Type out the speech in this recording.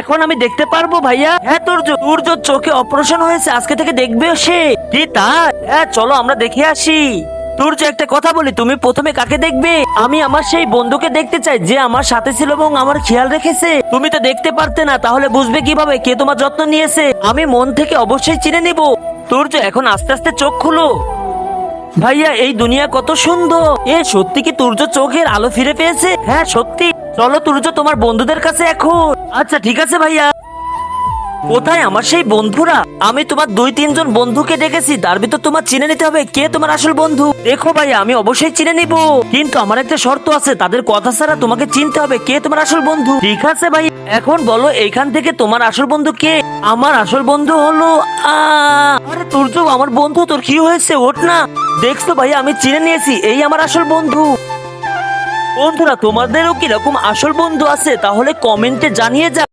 এখন আমি দেখতে পারবো ভাইয়া? হ্যাঁ তুর্য, তুর্যর চোখে অপারেশন হয়েছে, আজকে থেকে দেখবে সে। কি তাই? হ্যাঁ চলো আমরা দেখে আসি। তুর্য একটা কথা বলি, তুমি প্রথমে কাকে দেখবে? আমি আমার সেই বন্ধুকে দেখতে চাই যে আমার সাথে ছিল এবং আমার খেয়াল রেখেছে। তুমি তো দেখতে পারতে না, তাহলে বুঝবে কিভাবে কে তোমার যত্ন নিয়েছে? আমি মন থেকে অবশ্যই চিনে নিব। তুর্য এখন আস্তে আস্তে চোখ খুলো। ভাইয়া এই দুনিয়া কত সুন্দর। এ সত্যি কি তুর্য চোখের আলো ফিরে পেয়েছে? হ্যাঁ সত্যি। চলো তুর্য তোমার বন্ধুদের কাছে এখন। আচ্ছা ঠিক আছে ভাইয়া। কোথায় আমার সেই বন্ধুরা? আমি তোমার 2-3 জন বন্ধুকে ডেকেছি, তার ভিতর তোমার চিনে নিতে হবে কে তোমার আসল বন্ধু। দেখো ভাইয়া আমি অবশ্যই চিনে নিব, কিন্তু আমার একটা শর্ত আছে, তাদের কথা ছাড়া তোমাকে চিনতে হবে কে তোমার আসল বন্ধু। ঠিক আছে ভাই, এখন বলো এইখান থেকে তোমার আসল বন্ধু কে? আমার আসল বন্ধু হলো আরে তুর্য, আমার বন্ধু, তোর কি হয়েছে? ওঠ না। দেখছো ভাইয়া আমি চিনে নিয়েছি, এই আমার আসল বন্ধু। বন্ধুরা তোমাদেরও কিরকম আসল বন্ধু আছে তাহলে কমেন্টে জানিয়ে যা।